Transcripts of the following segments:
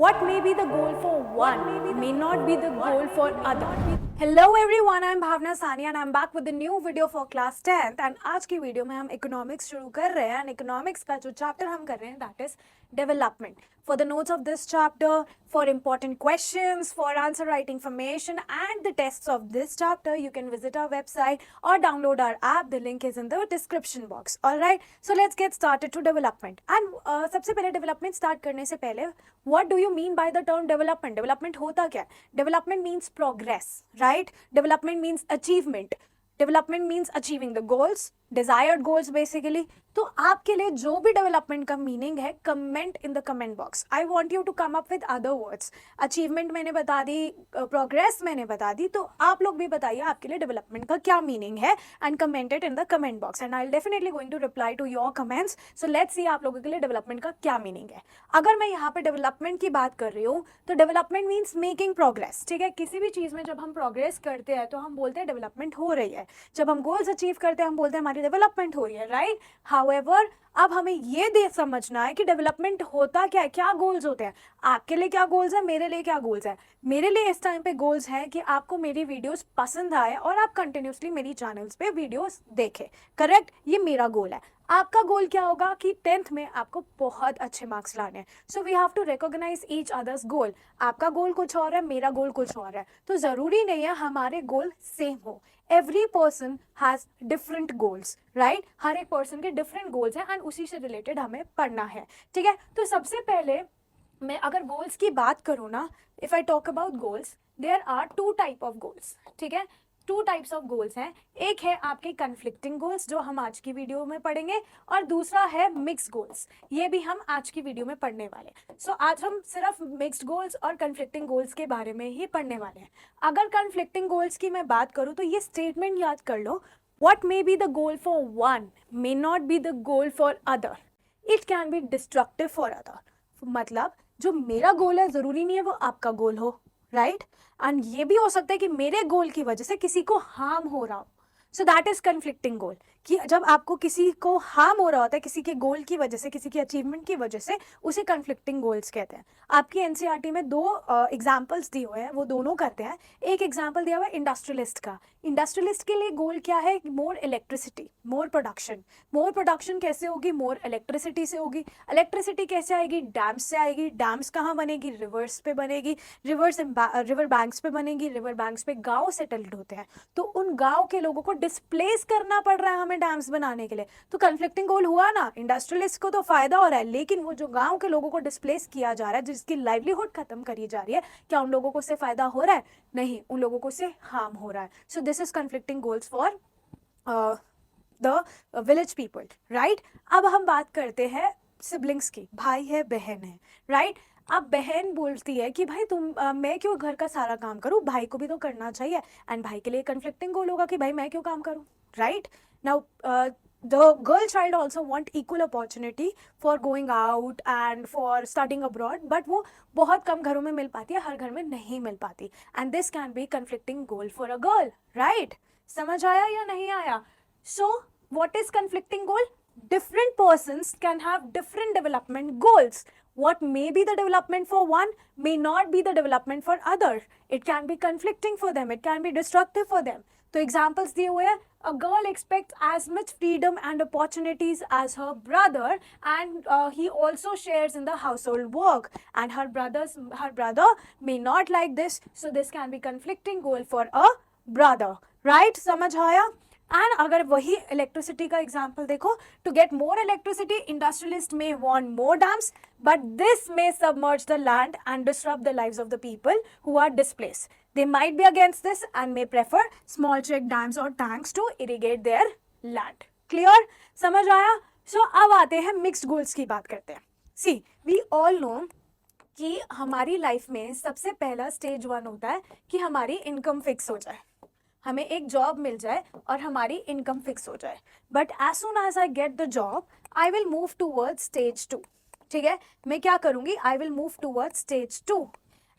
What may be the goal for one may not be the goal for other. Hello everyone, I'm Bhavna Sani and I'm back with a new video for class 10th and आज की video में हम economics शुरू कर रहे हैं and economics का जो चैप्टर हम कर रहे हैं that is development. For the notes of this chapter, for important questions, for answer writing information and the tests of this chapter, you can visit our website or download our app. The link is in the description box. Alright, so let's get started to development. And सबसे पहले development start करने से पहले, what do you mean by the term development? Development होता क्या? Development means progress, right? Development means achievement. Development means achieving the goals, desired goals basically. तो आपके लिए जो भी डेवलपमेंट का मीनिंग है comment in the comment box. I want you to come up with other words. Achievement मैंने बता दी, progress मैंने बता दी, तो आप लोग भी बताइए आपके लिए डेवलपमेंट का क्या मीनिंग है and comment it in the comment box and I will definitely going to reply to your comments. So let's see आप लोगों के लिए डेवलपमेंट का क्या मीनिंग है. अगर मैं यहाँ पे डेवलपमेंट की बात कर रही हूँ तो डेवलपमेंट मीन्स मेकिंग प्रोग्रेस. ठीक है, किसी भी चीज़ में जब हम प्रोग्रेस करते हैं तो हम बोलते हैं डेवलपमेंट हो रही है. जब हम गोल्स अचीव करते हैं हम बोलते हैं हमारी डेवलपमेंट हो रही है, राइट. हाउएवर अब हमें ये दे समझना है कि डेवलपमेंट होता क्या है, क्या गोल्स होते हैं. आपके लिए क्या गोल्स है, मेरे लिए क्या गोल्स है. मेरे लिए इस टाइम पे गोल्स हैं कि आपको मेरी वीडियोस पसंद आए और आप कंटिन्यूसली मेरी चैनल्स पे वीडियोस देखें. करेक्ट, ये मेरा गोल है. आपका गोल क्या होगा कि 10th में आपको बहुत अच्छे मार्क्स लाने हैं. So we have to recognise each others goal. आपका गोल कुछ और है, मेरा गोल कुछ और है, तो ज़रूरी नहीं है हमारे गोल सेम हो. Every person has different goals, right. हर एक पर्सन के डिफरेंट गोल्स हैं एंड उसी से रिलेटेड हमें पढ़ना है. ठीक है, तो सबसे पहले मैं अगर गोल्स की बात करूँ ना, if I talk about goals, there are two type of goals. ठीक है, टू टाइप्स ऑफ गोल्स हैं. एक है आपके कन्फ्लिक्टिंग गोल्स जो हम आज की वीडियो में पढ़ेंगे और दूसरा है मिक्स्ड गोल्स. ये भी हम आज की वीडियो में पढ़ने वाले हैं. सो आज हम सिर्फ मिक्स्ड गोल्स और कन्फ्लिक्टिंग गोल्स के बारे में ही पढ़ने वाले हैं. अगर कन्फ्लिक्टिंग गोल्स की मैं बात करूँ तो ये स्टेटमेंट याद कर लो. What may be the goal for one may not be the goal for other. It can be destructive for other. मतलब जो मेरा गोल है ज़रूरी नहीं है वो आपका गोल हो, राइट. एंड ये भी हो सकता है कि मेरे गोल की वजह से किसी को हार्म हो रहा हो. सो दैट इज कन्फ्लिक्टिंग गोल. कि जब आपको किसी को हार्म हो रहा होता है किसी के गोल की वजह से, किसी की अचीवमेंट की वजह से, उसे कन्फ्लिक्टिंग गोल्स कहते हैं. आपकी एनसीईआरटी में दो एग्जाम्पल्स दिए हुए हैं, वो दोनों करते हैं. एक एग्जाम्पल दिया हुआ है इंडस्ट्रियलिस्ट का. इंडस्ट्रियलिस्ट के लिए गोल क्या है? मोर इलेक्ट्रिसिटी, मोर प्रोडक्शन. मोर प्रोडक्शन कैसे होगी? मोर इलेक्ट्रिसिटी से होगी. इलेक्ट्रिसिटी कैसे आएगी? डैम्स से आएगी. डैम्स कहाँ बनेगी? रिवर्स पे बनेगी. रिवर बैंक्स पे बनेगी. रिवर बैंक्स पे गाँव सेटल्ड होते हैं, तो उन गाँव के लोगों को डिस्प्लेस करना पड़ रहा है हमें डैम्स बनाने के लिए. तो कन्फ्लिक्टिंग गोल हुआ ना. इंडस्ट्रियलिस्ट को तो फायदा हो रहा है, लेकिन वो जो गांव के लोगों को डिस्प्लेस किया जा रहा है, जिसकी लाइवलीहुड खत्म करी जा रही है, क्या उन लोगों को से फायदा हो रहा है? नहीं, उन लोगों को से हार्म हो रहा है. So this is conflicting goals for the village people, right. अब हम बात करते हैं सिबलिंग्स की. भाई है, बहन है, राइट. अब बहन बोलती है कि भाई मैं क्यों घर का सारा काम करूं, भाई को भी तो करना चाहिए. एंड भाई के लिए कन्फ्लिक्टिंग गोल होगा कि भाई मैं क्यों काम करूं, right. Now the girl child also want equal opportunity for going out and for studying abroad, but वो बहुत कम घरों में मिल पाती है, हर घर में नहीं मिल पाती. and this can be conflicting goal for a girl, right. समझ आया या नहीं आया? so what is conflicting goal? Different persons can have different development goals. What may be the development for one may not be the development for other. It can be conflicting for them, it can be destructive for them. तो examples दिए हुए हैं. A girl expects as much freedom and opportunities as her brother, and he also shares in the household work. And her brother may not like this, so this can be conflicting goal for a brother, right? समझ आया? And अगर वही electricity का example देखो, to get more electricity industrialist may want more dams, but this may submerge the land and disturb the lives of the people who are displace. They might be against this and may prefer small check dams or tanks to irrigate their land. Clear? समझ आया? सो अब आते हैं mixed goals की बात करते हैं. सी, we all know कि हमारी लाइफ में सबसे पहला स्टेज 1 होता है कि हमारी इनकम फिक्स हो जाए, हमें एक जॉब मिल जाए और हमारी इनकम फिक्स हो जाए. But as soon as I get the job I will move towards stage 2. ठीक है, मैं क्या करूँगी? I will move towards stage 2.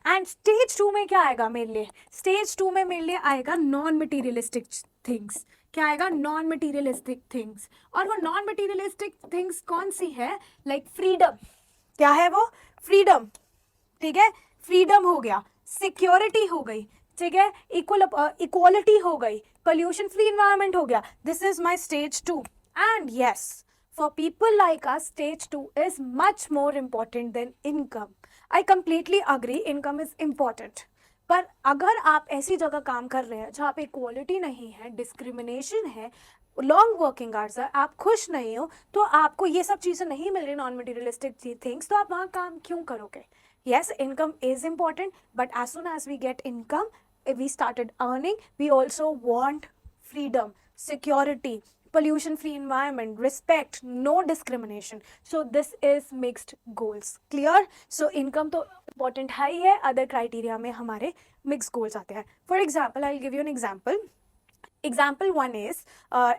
And stage 2 में क्या आएगा मेरे लिए? स्टेज 2 में मेरे लिए आएगा नॉन मटीरियलिस्टिक थिंग्स. क्या आएगा? Non materialistic things. और वो नॉन मटीरियलिस्टिक थिंग्स कौन सी है? Like freedom. क्या है वो? फ्रीडम. ठीक है, फ्रीडम हो गया, सिक्योरिटी हो गई, ठीक है, इक्वालिटी हो गई, पोल्यूशन फ्री इन्वायरमेंट हो गया. This is my stage 2. And yes, for people like us, stage 2 is much more important than income. I completely agree, income is important. पर अगर आप ऐसी जगह काम कर रहे हैं जहाँ पे इक्वालिटी नहीं है, डिस्क्रिमिनेशन है, लॉन्ग वर्किंग आवर्स है, आप खुश नहीं हो, तो आपको ये सब चीज़ें नहीं मिल रही, नॉन मटीरियलिस्टिक थिंग्स, तो आप वहाँ काम क्यों करोगे? Yes, income is important, but as soon as we get income, if we started earning, we also want freedom, security, pollution free environment, respect, no discrimination. So this is mixed goals. Clear? So income तो important है ही है, other criteria में हमारे mixed goals आते हैं. For example, I'll give you an example. Example 1 is,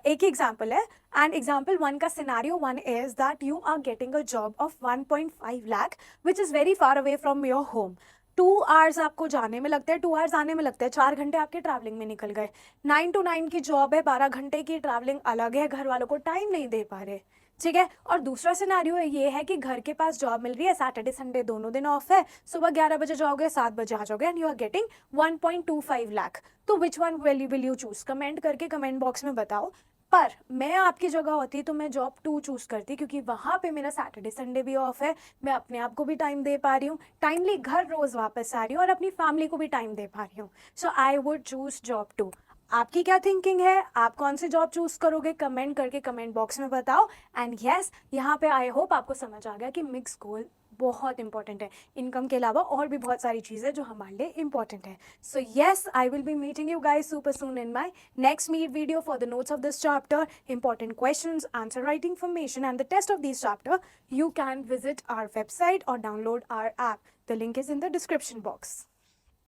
एक example है, and example 1 का scenario 1 is that you are getting a job of 1.5 lakh which is very far away from your home. 2 hours आपको जाने में लगता है, 2 hours आने में लगता है, 4 घंटे आपके ट्रैवलिंग में निकल गए. 9 to 9 की जॉब है, 12 घंटे की ट्रैवलिंग अलग है, घर वालों को टाइम नहीं दे पा रहे, ठीक है. और दूसरा सिनारियो ये है कि घर के पास जॉब मिल रही है, सैटरडे संडे दोनों दिन ऑफ है, सुबह 11 बजे जाओगे, 7 बजे आ जाओगे, and you are getting 1.25 lakh. तो which one will you choose? Comment करके कमेंट बॉक्स में बताओ. पर मैं आपकी जगह होती तो मैं जॉब 2 चूज करती, क्योंकि वहाँ पे मेरा सैटरडे संडे भी ऑफ है, मैं अपने आप को भी टाइम दे पा रही हूँ, टाइमली घर रोज वापस आ रही हूँ और अपनी फैमिली को भी टाइम दे पा रही हूँ. सो आई वुड चूज जॉब 2. आपकी क्या थिंकिंग है? आप कौन सी जॉब चूज करोगे? कमेंट करके कमेंट बॉक्स में बताओ. एंड यस, यहाँ पे आई होप आपको समझ आ गया कि मिक्स गोल बहुत इंपॉर्टेंट है. इनकम के अलावा और भी बहुत सारी चीज़ें जो हमारे लिए इंपॉर्टेंट है. So yes, I will be meeting you guys super soon in my next meet video for the notes of this chapter, important questions, answer writing information and the test of this chapter. You can visit our website or download our app. The link is in the description box.